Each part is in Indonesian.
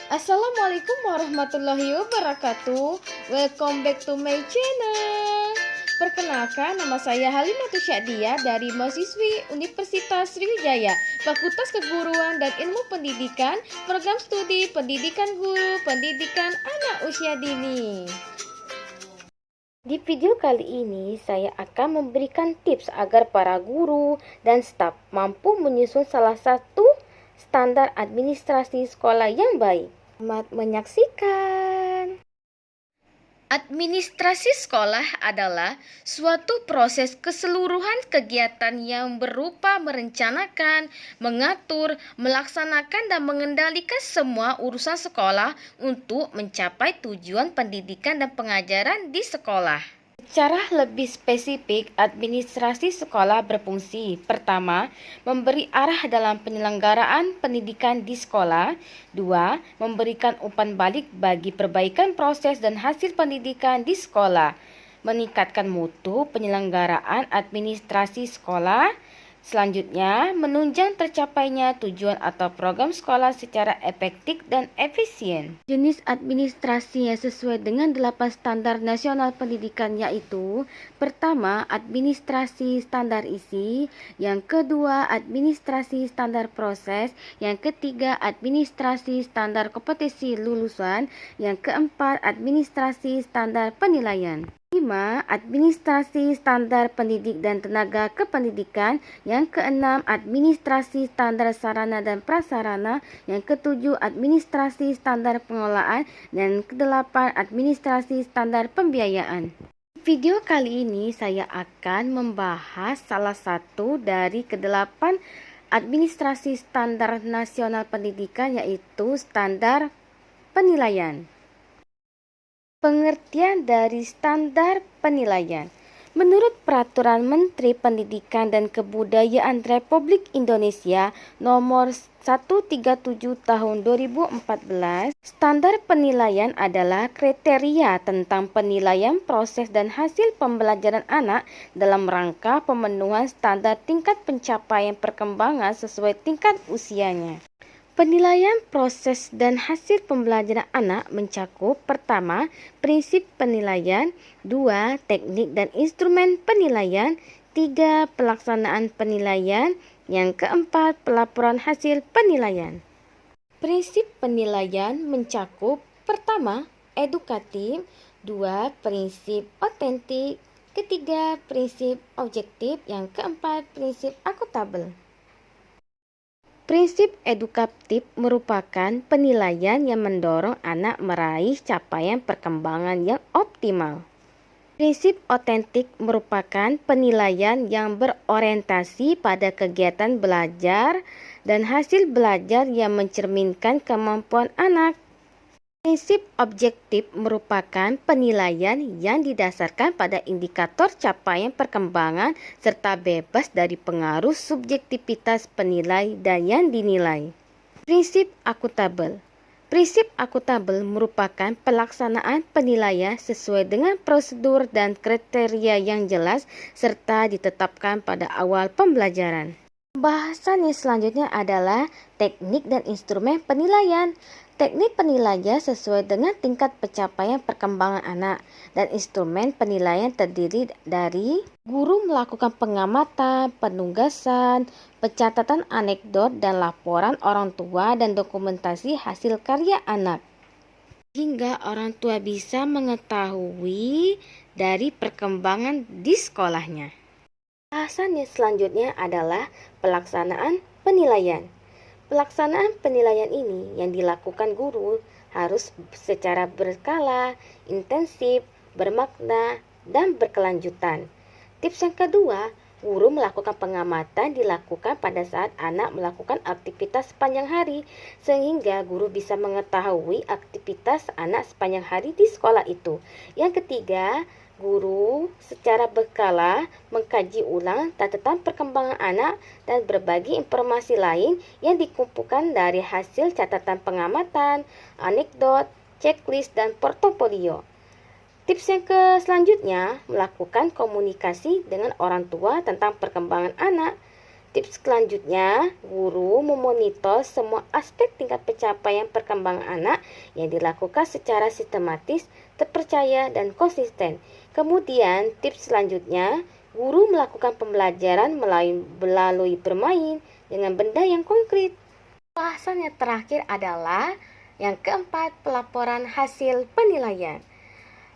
Assalamualaikum warahmatullahi wabarakatuh. Welcome back to my channel. Perkenalkan, nama saya Halimatus Syadiah dari mahasiswi Universitas Sriwijaya, Fakultas Keguruan dan Ilmu Pendidikan, Program Studi Pendidikan Guru, Pendidikan Anak Usia Dini. Di video kali ini, saya akan memberikan tips agar para guru dan staf mampu menyusun salah satu standar administrasi sekolah yang baik. Selamat menyaksikan. Administrasi sekolah adalah suatu proses keseluruhan kegiatan yang berupa merencanakan, mengatur, melaksanakan, dan mengendalikan semua urusan sekolah untuk mencapai tujuan pendidikan dan pengajaran di sekolah. Secara lebih spesifik, administrasi sekolah berfungsi: pertama, memberi arah dalam penyelenggaraan pendidikan di sekolah; dua, memberikan umpan balik bagi perbaikan proses dan hasil pendidikan di sekolah; meningkatkan mutu penyelenggaraan administrasi sekolah; selanjutnya, menunjang tercapainya tujuan atau program sekolah secara efektif dan efisien. Jenis administrasi yang sesuai dengan 8 standar nasional pendidikan yaitu: pertama, administrasi standar isi; yang kedua, administrasi standar proses; yang ketiga, administrasi standar kompetisi lulusan; yang keempat, administrasi standar penilaian. 5. Administrasi standar pendidik dan tenaga kependidikan; yang keenam, administrasi standar sarana dan prasarana; yang ketujuh, administrasi standar pengelolaan; dan kedelapan, administrasi standar pembiayaan. Di video kali ini saya akan membahas salah satu dari kedelapan administrasi standar nasional pendidikan, yaitu standar penilaian. Pengertian dari standar penilaian. Menurut Peraturan Menteri Pendidikan dan Kebudayaan Republik Indonesia Nomor 137 Tahun 2014, standar penilaian adalah kriteria tentang penilaian proses dan hasil pembelajaran anak dalam rangka pemenuhan standar tingkat pencapaian perkembangan sesuai tingkat usianya. Penilaian proses dan hasil pembelajaran anak mencakup: pertama, prinsip penilaian; dua, teknik dan instrumen penilaian; tiga, pelaksanaan penilaian; yang keempat, pelaporan hasil penilaian. Prinsip penilaian mencakup: pertama, edukatif; dua, prinsip otentik; ketiga, prinsip objektif; yang keempat, prinsip akuntabel. Prinsip edukatif merupakan penilaian yang mendorong anak meraih capaian perkembangan yang optimal. Prinsip otentik merupakan penilaian yang berorientasi pada kegiatan belajar dan hasil belajar yang mencerminkan kemampuan anak. Prinsip objektif merupakan penilaian yang didasarkan pada indikator capaian perkembangan serta bebas dari pengaruh subjektivitas penilai dan yang dinilai. Prinsip akuntabel. Prinsip akuntabel merupakan pelaksanaan penilaian sesuai dengan prosedur dan kriteria yang jelas serta ditetapkan pada awal pembelajaran. Pembahasan yang selanjutnya adalah teknik dan instrumen penilaian. Teknik penilaian sesuai dengan tingkat pencapaian perkembangan anak, dan instrumen penilaian terdiri dari: guru melakukan pengamatan, penugasan, pencatatan anekdot dan laporan orang tua, dan dokumentasi hasil karya anak, hingga orang tua bisa mengetahui dari perkembangan di sekolahnya. Bahasan yang selanjutnya adalah pelaksanaan penilaian. Pelaksanaan penilaian ini yang dilakukan guru harus secara berkala, intensif, bermakna, dan berkelanjutan. Tips yang kedua, guru melakukan pengamatan dilakukan pada saat anak melakukan aktivitas sepanjang hari, sehingga guru bisa mengetahui aktivitas anak sepanjang hari di sekolah itu. Yang ketiga, guru secara berkala mengkaji ulang catatan perkembangan anak dan berbagi informasi lain yang dikumpulkan dari hasil catatan pengamatan, anekdot, checklist, dan portofolio. Tips yang selanjutnya, melakukan komunikasi dengan orang tua tentang perkembangan anak. Tips selanjutnya, guru memonitor semua aspek tingkat pencapaian perkembangan anak yang dilakukan secara sistematis, terpercaya, dan konsisten. Kemudian, tips selanjutnya, guru melakukan pembelajaran melalui bermain dengan benda yang konkret. Bahasan yang terakhir adalah yang keempat, pelaporan hasil penilaian.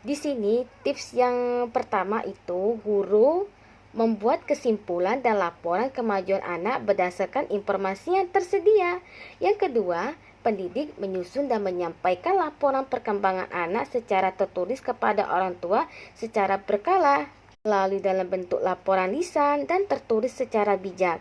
Di sini tips yang pertama itu guru membuat kesimpulan dan laporan kemajuan anak berdasarkan informasi yang tersedia. Yang kedua, pendidik menyusun dan menyampaikan laporan perkembangan anak secara tertulis kepada orang tua secara berkala, melalui dalam bentuk laporan lisan dan tertulis secara bijak.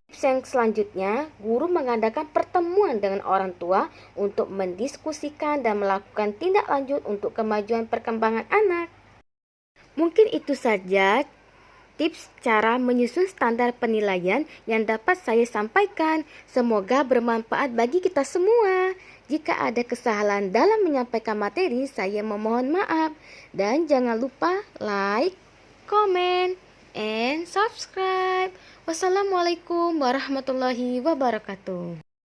Tips yang selanjutnya, guru mengadakan pertemuan dengan orang tua untuk mendiskusikan dan melakukan tindak lanjut untuk kemajuan perkembangan anak. Mungkin itu saja tips cara menyusun standar penilaian yang dapat saya sampaikan. Semoga bermanfaat bagi kita semua. Jika ada kesalahan dalam menyampaikan materi, saya memohon maaf. Dan jangan lupa like, comment, and subscribe. Wassalamualaikum warahmatullahi wabarakatuh.